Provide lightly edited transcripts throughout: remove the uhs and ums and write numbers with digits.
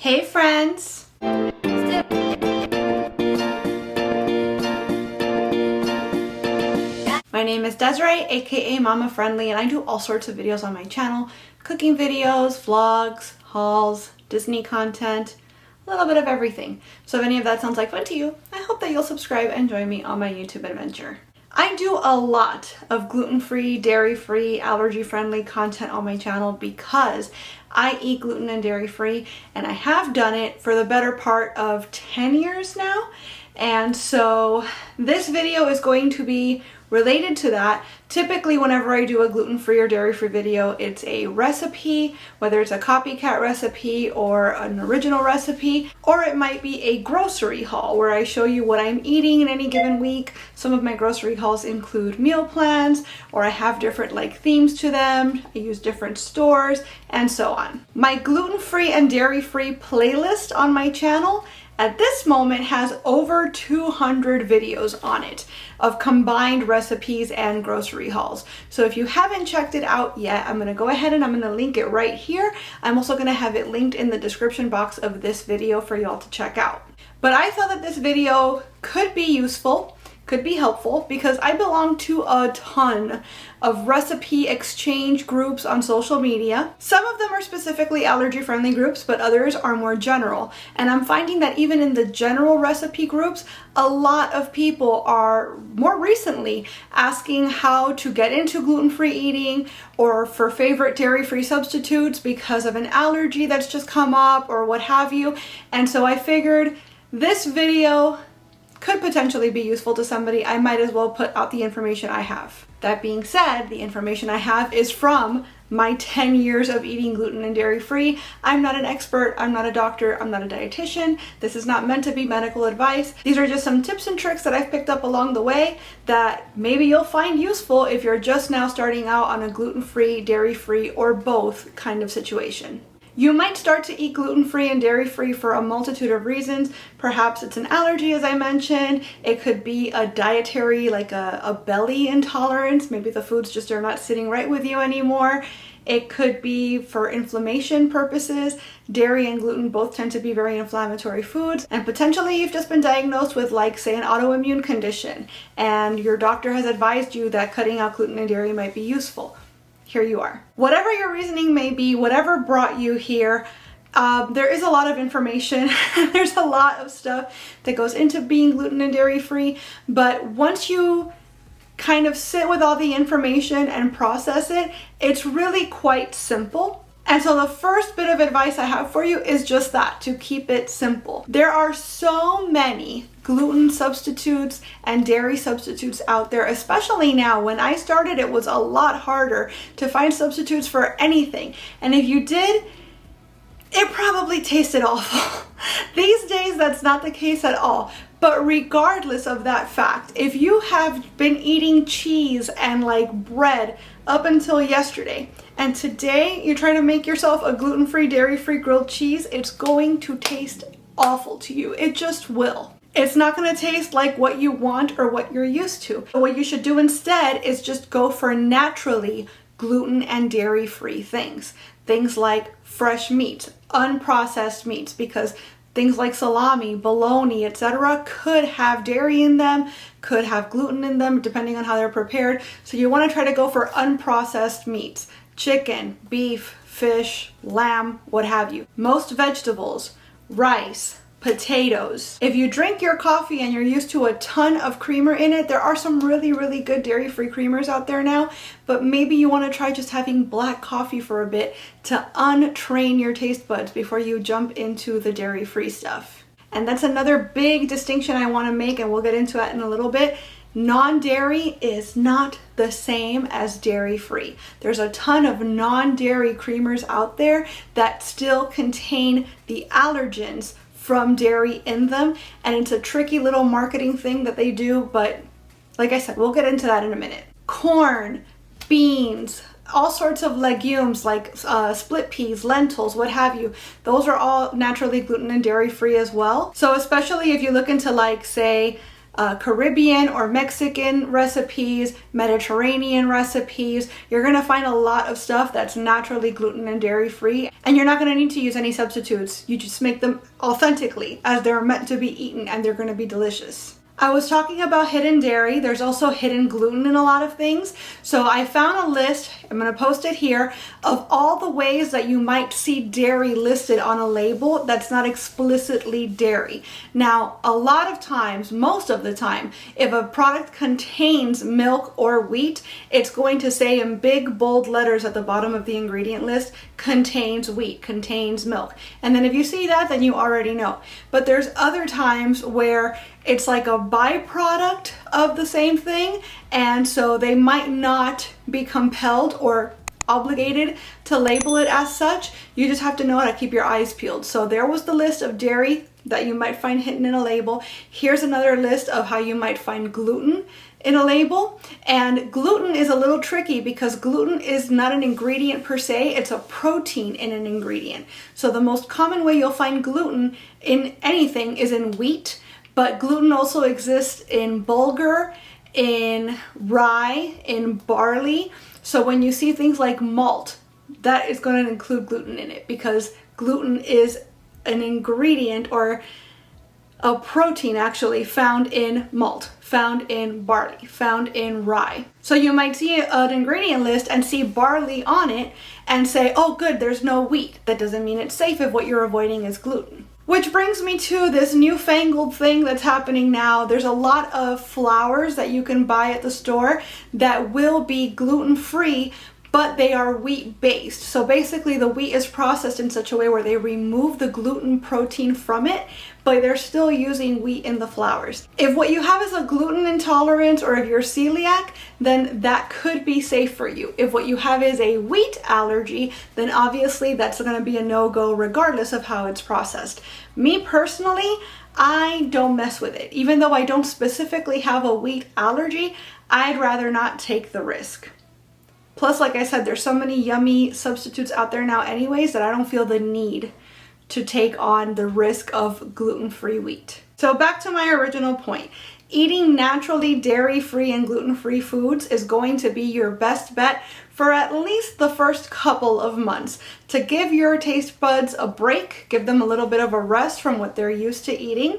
Hey friends! My name is Desiree, aka Mama Friendly, and I do all sorts of videos on my channel. Cooking videos, vlogs, hauls, Disney content, a little bit of everything. So if any of that sounds like fun to you, I hope that you'll subscribe and join me on my YouTube adventure. I do a lot of gluten-free, dairy-free, allergy-friendly content on my channel because I eat gluten and dairy-free, and I have done it for the better part of 10 years now. And so this video is going to be related to that. Typically, whenever I do a gluten-free or dairy-free video, it's a recipe, whether it's a copycat recipe or an original recipe, or it might be a grocery haul where I show you what I'm eating in any given week. Some of my grocery hauls include meal plans, or I have different themes to them. I use different stores, and so on. My gluten-free and dairy-free playlist on my channel at this moment has over 200 videos on it of combined recipes and grocery hauls. So if you haven't checked it out yet, I'm gonna go ahead and I'm gonna link it right here. I'm also gonna have it linked in the description box of this video for y'all to check out. But I thought that this video could be useful, could be helpful, because I belong to a ton of recipe exchange groups on social media. Some of them are specifically allergy-friendly groups, but others are more general. And I'm finding that even in the general recipe groups, a lot of people are more recently asking how to get into gluten-free eating or for favorite dairy-free substitutes because of an allergy that's just come up or what have you. And so I figured this video could potentially be useful to somebody. I might as well put out the information I have. That being said, the information I have is from my 10 years of eating gluten and dairy free. I'm not an expert, I'm not a doctor, I'm not a dietitian. This is not meant to be medical advice. These are just some tips and tricks that I've picked up along the way that maybe you'll find useful if you're just now starting out on a gluten-free, dairy-free, or both kind of situation. You might start to eat gluten-free and dairy-free for a multitude of reasons. Perhaps it's an allergy, as I mentioned. It could be a dietary, like a belly intolerance. Maybe the foods just are not sitting right with you anymore. It could be for inflammation purposes. Dairy and gluten both tend to be very inflammatory foods. And potentially you've just been diagnosed with, say, an autoimmune condition, and your doctor has advised you that cutting out gluten and dairy might be useful. Here you are. Whatever your reasoning may be, whatever brought you here, there is a lot of information. There's a lot of stuff that goes into being gluten and dairy free, but once you kind of sit with all the information and process it, it's really quite simple. And so the first bit of advice I have for you is just that, to keep it simple. There are so many gluten substitutes and dairy substitutes out there, especially now. When I started, it was a lot harder to find substitutes for anything. And if you did, it probably tasted awful. These days, that's not the case at all. But regardless of that fact, if you have been eating cheese and bread up until yesterday, and today you're trying to make yourself a gluten-free, dairy-free grilled cheese, it's going to taste awful to you. It just will. It's not going to taste like what you want or what you're used to. What you should do instead is just go for naturally gluten and dairy-free things. Things like fresh meats, unprocessed meats, because things like salami, bologna, etc. could have dairy in them, could have gluten in them, depending on how they're prepared. So you want to try to go for unprocessed meats. Chicken, beef, fish, lamb, what have you. Most vegetables, rice, potatoes. If you drink your coffee and you're used to a ton of creamer in it, there are some really, really good dairy-free creamers out there now, but maybe you want to try just having black coffee for a bit to untrain your taste buds before you jump into the dairy-free stuff. And that's another big distinction I want to make, and we'll get into that in a little bit. Non-dairy is not the same as dairy-free. There's a ton of non-dairy creamers out there that still contain the allergens from dairy in them, and it's a tricky little marketing thing that they do, but like I said, we'll get into that in a minute. Corn, beans, all sorts of legumes like split peas, lentils, what have you, those are all naturally gluten and dairy free as well. So especially if you look into say Caribbean or Mexican recipes, Mediterranean recipes. You're gonna find a lot of stuff that's naturally gluten and dairy free, and you're not gonna need to use any substitutes. You just make them authentically as they're meant to be eaten, and they're gonna be delicious. I was talking about hidden dairy. There's also hidden gluten in a lot of things. So I found a list, I'm gonna post it here, of all the ways that you might see dairy listed on a label that's not explicitly dairy. Now, a lot of times, most of the time, if a product contains milk or wheat, it's going to say in big bold letters at the bottom of the ingredient list, contains wheat, contains milk. And then if you see that, then you already know. But there's other times where it's like a byproduct of the same thing, and so they might not be compelled or obligated to label it as such. You just have to know how to keep your eyes peeled. So there was the list of dairy that you might find hidden in a label. Here's another list of how you might find gluten in a label. And gluten is a little tricky because gluten is not an ingredient per se, it's a protein in an ingredient. So the most common way you'll find gluten in anything is in wheat, but gluten also exists in bulgur, in rye, in barley. So when you see things like malt, that is going to include gluten in it because gluten is an ingredient or a protein actually found in malt, found in barley, found in rye. So you might see an ingredient list and see barley on it and say, oh good, there's no wheat. That doesn't mean it's safe if what you're avoiding is gluten. Which brings me to this newfangled thing that's happening now. There's a lot of flours that you can buy at the store that will be gluten-free, but they are wheat-based. So basically the wheat is processed in such a way where they remove the gluten protein from it, but they're still using wheat in the flours. If what you have is a gluten intolerance or if you're celiac, then that could be safe for you. If what you have is a wheat allergy, then obviously that's gonna be a no-go regardless of how it's processed. Me personally, I don't mess with it. Even though I don't specifically have a wheat allergy, I'd rather not take the risk. Plus, like I said, there's so many yummy substitutes out there now anyways that I don't feel the need to take on the risk of gluten-free wheat. So back to my original point. Eating naturally dairy-free and gluten-free foods is going to be your best bet for at least the first couple of months to give your taste buds a break, give them a little bit of a rest from what they're used to eating.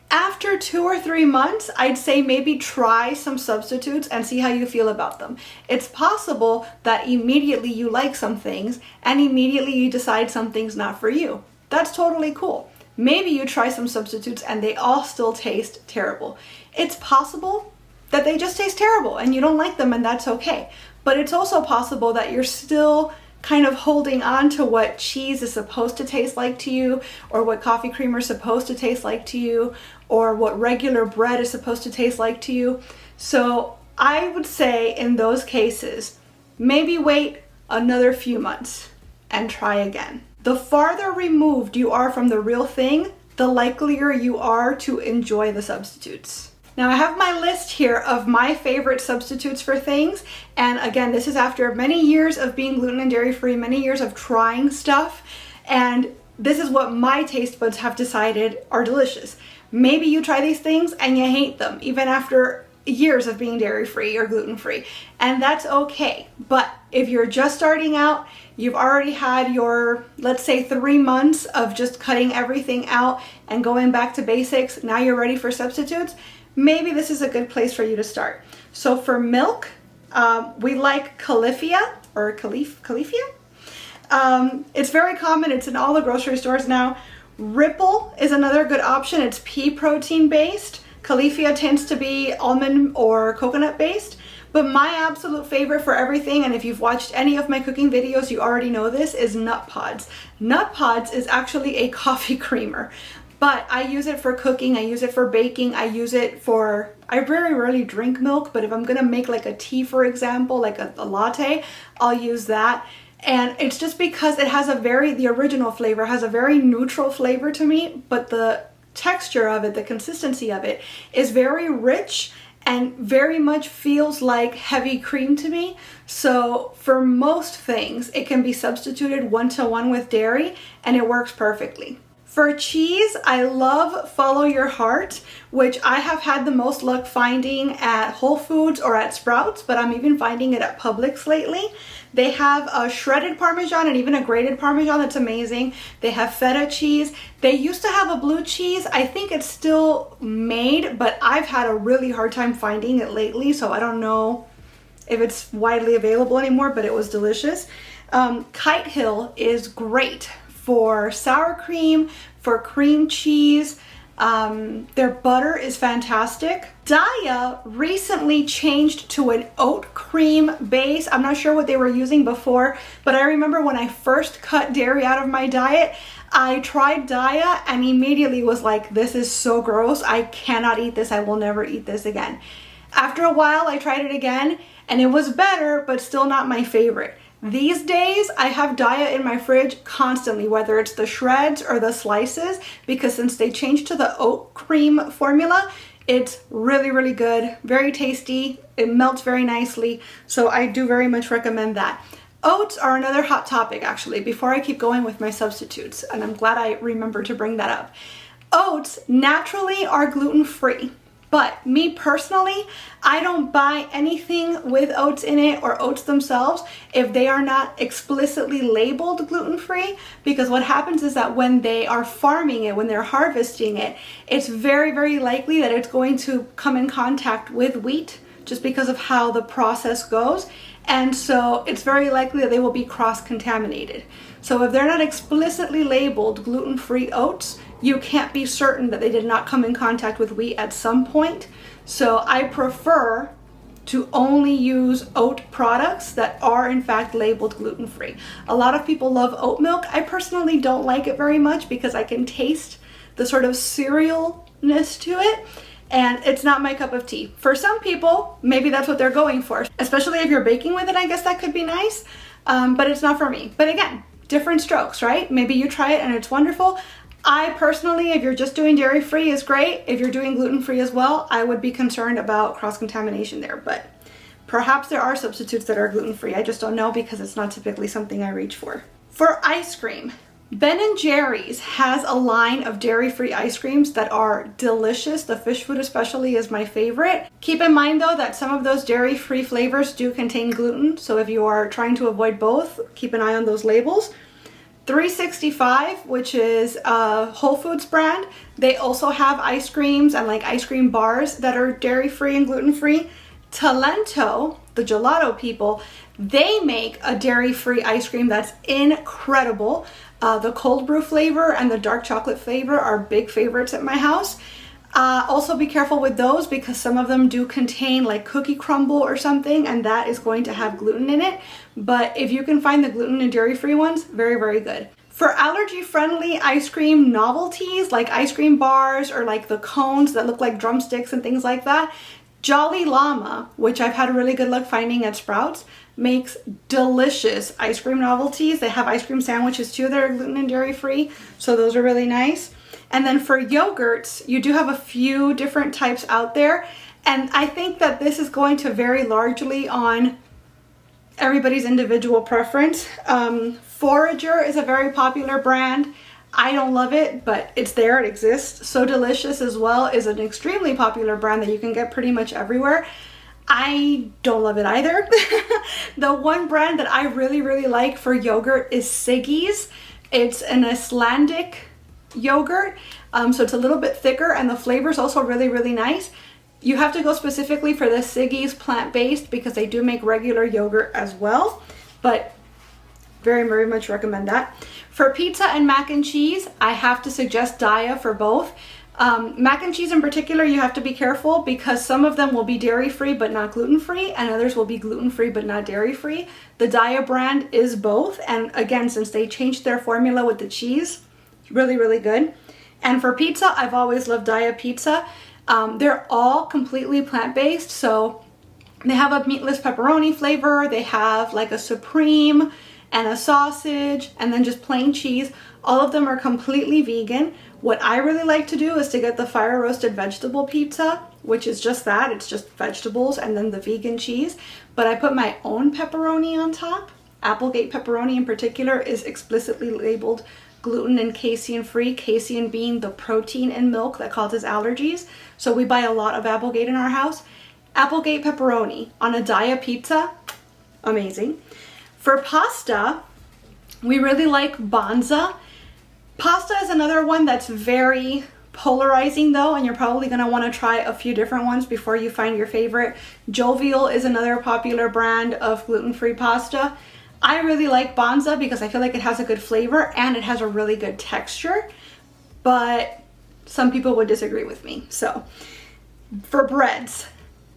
After 2 or 3 months, I'd say maybe try some substitutes and see how you feel about them. It's possible that immediately you like some things and immediately you decide something's not for you. That's totally cool. Maybe you try some substitutes and they all still taste terrible. It's possible that they just taste terrible and you don't like them and that's okay. But it's also possible that you're still kind of holding on to what cheese is supposed to taste like to you, or what coffee creamer is supposed to taste like to you, or what regular bread is supposed to taste like to you. So I would say in those cases, maybe wait another few months and try again. The farther removed you are from the real thing, the likelier you are to enjoy the substitutes. Now I have my list here of my favorite substitutes for things, and again, this is after many years of being gluten and dairy free, many years of trying stuff, and this is what my taste buds have decided are delicious. Maybe you try these things and you hate them, even after years of being dairy free or gluten free, and that's okay. But if you're just starting out, you've already had your, let's say 3 months of just cutting everything out and going back to basics, now you're ready for substitutes, maybe this is a good place for you to start. So for milk, we like Califia or Califia. It's very common, it's in all the grocery stores now. Ripple is another good option, it's pea protein based. Califia tends to be almond or coconut based. But my absolute favorite for everything, and if you've watched any of my cooking videos, you already know this, is Nut Pods. Nut Pods is actually a coffee creamer, but I use it for cooking, I use it for baking, I use it for, I very rarely drink milk, but if I'm gonna make like a tea, for example, like a latte, I'll use that. And it's just because it has the original flavor has a very neutral flavor to me, but the texture of it, the consistency of it is very rich and very much feels like heavy cream to me. So for most things, it can be substituted 1-to-1 with dairy and it works perfectly. For cheese, I love Follow Your Heart, which I have had the most luck finding at Whole Foods or at Sprouts, but I'm even finding it at Publix lately. They have a shredded Parmesan and even a grated Parmesan that's amazing. They have feta cheese. They used to have a blue cheese. I think it's still made, but I've had a really hard time finding it lately, so I don't know if it's widely available anymore, but it was delicious. Kite Hill is great for sour cream, for cream cheese. Their butter is fantastic. Daiya recently changed to an oat cream base. I'm not sure what they were using before, but I remember when I first cut dairy out of my diet, I tried Daiya and immediately was like, this is so gross. I cannot eat this. I will never eat this again. After a while, I tried it again and it was better, but still not my favorite. These days, I have Daiya in my fridge constantly, whether it's the shreds or the slices, because since they changed to the oat cream formula, it's really, really good, very tasty, it melts very nicely, so I do very much recommend that. Oats are another hot topic, actually, before I keep going with my substitutes, and I'm glad I remembered to bring that up. Oats naturally are gluten-free. But me personally, I don't buy anything with oats in it or oats themselves if they are not explicitly labeled gluten-free, because what happens is that when they are farming it, when they're harvesting it, it's very, very likely that it's going to come in contact with wheat just because of how the process goes. And so it's very likely that they will be cross-contaminated. So if they're not explicitly labeled gluten-free oats, you can't be certain that they did not come in contact with wheat at some point. So I prefer to only use oat products that are in fact labeled gluten-free. A lot of people love oat milk. I personally don't like it very much because I can taste the sort of cerealness to it, and it's not my cup of tea. For some people, maybe that's what they're going for, especially if you're baking with it. I guess that could be nice, but it's not for me. But again, different strokes, right? Maybe you try it and it's wonderful. I personally, if you're just doing dairy-free, is great. If you're doing gluten-free as well, I would be concerned about cross-contamination there, but perhaps there are substitutes that are gluten-free. I just don't know because it's not typically something I reach for. For ice cream, Ben & Jerry's has a line of dairy-free ice creams that are delicious. The fish food especially is my favorite. Keep in mind though that some of those dairy-free flavors do contain gluten, so if you are trying to avoid both, keep an eye on those labels. 365, which is a Whole Foods brand, they also have ice creams and like ice cream bars that are dairy-free and gluten-free. Talento, the gelato people, they make a dairy-free ice cream that's incredible. The cold brew flavor and the dark chocolate flavor are big favorites at my house. Also be careful with those because some of them do contain like cookie crumble or something, and that is going to have gluten in it. But if you can find the gluten and dairy-free ones, very, very good. For allergy-friendly ice cream novelties, like ice cream bars or like the cones that look like drumsticks and things like that, Jolly Llama, which I've had really good luck finding at Sprouts, makes delicious ice cream novelties. They have ice cream sandwiches too that are gluten and dairy-free, so those are really nice. And then for yogurts, you do have a few different types out there, and I think that this is going to vary largely on everybody's individual preference. Forager is a very popular brand. I don't love it, but it's there, it exists. So Delicious as well is an extremely popular brand that you can get pretty much everywhere. I don't love it either. The one brand that I really, really like for yogurt is Siggi's. It's an Icelandic yogurt, so it's a little bit thicker and the flavor is also really, really nice. You have to go specifically for the Siggi's plant-based because they do make regular yogurt as well, but very, very much recommend that. For pizza and mac and cheese, I have to suggest Daiya for both. Mac and cheese in particular, you have to be careful because some of them will be dairy-free but not gluten-free, and others will be gluten-free but not dairy-free. The Daiya brand is both, and again, since they changed their formula with the cheese, it's really, really good. And for pizza, I've always loved Daiya pizza. They're all completely plant-based, so they have a meatless pepperoni flavor, they have like a supreme and a sausage, and then just plain cheese. All of them are completely vegan. What I really like to do is to get the fire roasted vegetable pizza, which is just that, it's just vegetables and then the vegan cheese. But I put my own pepperoni on top. Applegate pepperoni in particular is explicitly labeled gluten and casein free, casein being the protein in milk that causes allergies. So we buy a lot of Applegate in our house. Applegate pepperoni on a Daya pizza, amazing. For pasta, we really like Banza. Pasta is another one that's very polarizing though, and you're probably going to want to try a few different ones before you find your favorite. Jovial is another popular brand of gluten-free pasta. I really like Banza because I feel like it has a good flavor and it has a really good texture, but some people would disagree with me. So for breads,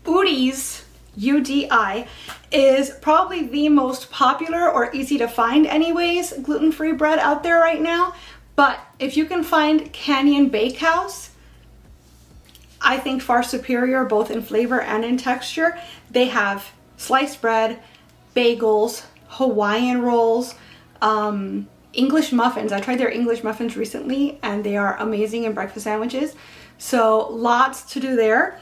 Udi's, UDI, is probably the most popular or easy to find anyways gluten-free bread out there right now. But if you can find Canyon Bakehouse, I think far superior both in flavor and in texture. They have sliced bread, bagels, Hawaiian rolls, English muffins. I tried their English muffins recently and they are amazing in breakfast sandwiches. So lots to do there.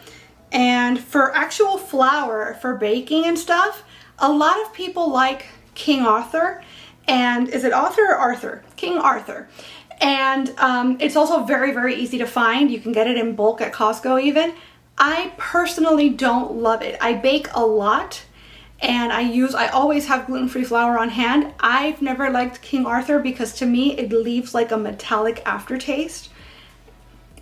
And for actual flour for baking and stuff, a lot of people like King Arthur. And is it Arthur or Arthur? King Arthur. And it's also very, very easy to find. You can get it in bulk at Costco even. I personally don't love it. I bake a lot and I always have gluten-free flour on hand. I've never liked King Arthur because to me it leaves like a metallic aftertaste.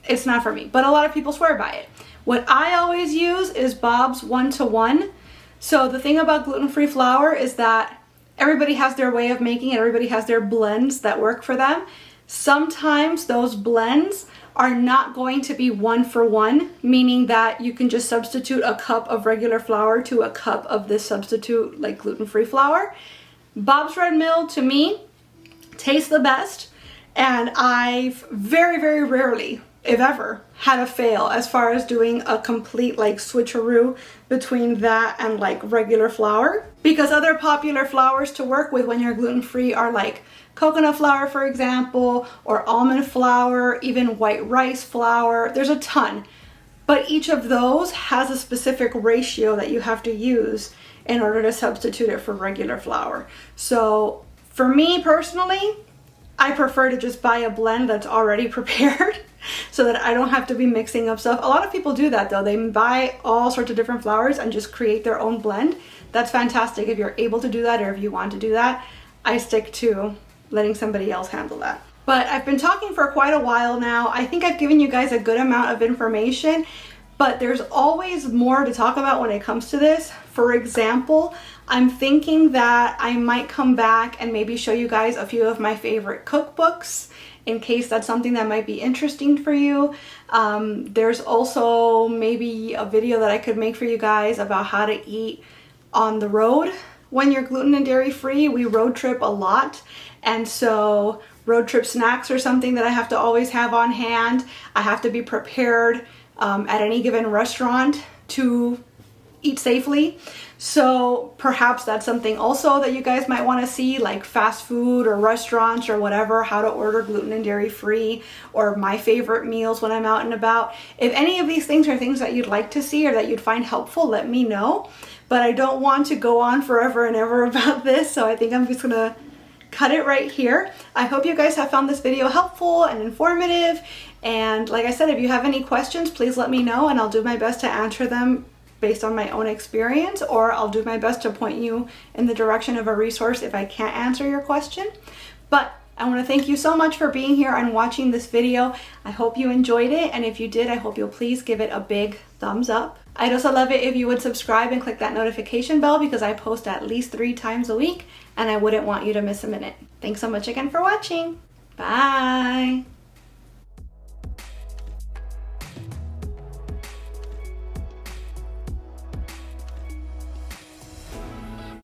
It's not for me, but a lot of people swear by it. What I always use is Bob's 1-to-1. So the thing about gluten-free flour is that everybody has their way of making it. Everybody has their blends that work for them. Sometimes those blends are not going to be 1-for-1, meaning that you can just substitute a cup of regular flour to a cup of this substitute like gluten-free flour. Bob's Red Mill to me tastes the best, and I've very, very rarely, if ever, had a fail as far as doing a complete like switcheroo between that and like regular flour. Because other popular flours to work with when you're gluten-free are like coconut flour, for example, or almond flour, even white rice flour. There's a ton, but each of those has a specific ratio that you have to use in order to substitute it for regular flour. So for me personally, I prefer to just buy a blend that's already prepared so that I don't have to be mixing up stuff. A lot of people do that though. They buy all sorts of different flours and just create their own blend. That's fantastic if you're able to do that or if you want to do that. I stick to letting somebody else handle that. But I've been talking for quite a while now. I think I've given you guys a good amount of information, but there's always more to talk about when it comes to this. For example, I'm thinking that I might come back and maybe show you guys a few of my favorite cookbooks in case that's something that might be interesting for you. There's also maybe a video that I could make for you guys about how to eat on the road when you're gluten and dairy free. We road trip a lot, and so road trip snacks are something that I have to always have on hand. I have to be prepared at any given restaurant to eat safely. So perhaps that's something also that you guys might want to see, like fast food or restaurants or whatever, how to order gluten and dairy free, or my favorite meals when I'm out and about. If any of these things are things that you'd like to see or that you'd find helpful, let me know. But I don't want to go on forever and ever about this, so I think I'm just gonna cut it right here. I hope you guys have found this video helpful and informative. And like I said, if you have any questions, please let me know and I'll do my best to answer them based on my own experience, or I'll do my best to point you in the direction of a resource if I can't answer your question. But I want to thank you so much for being here and watching this video. I hope you enjoyed it, and if you did, I hope you'll please give it a big thumbs up. I'd also love it if you would subscribe and click that notification bell because I post at least 3 times a week and I wouldn't want you to miss a minute. Thanks so much again for watching. Bye!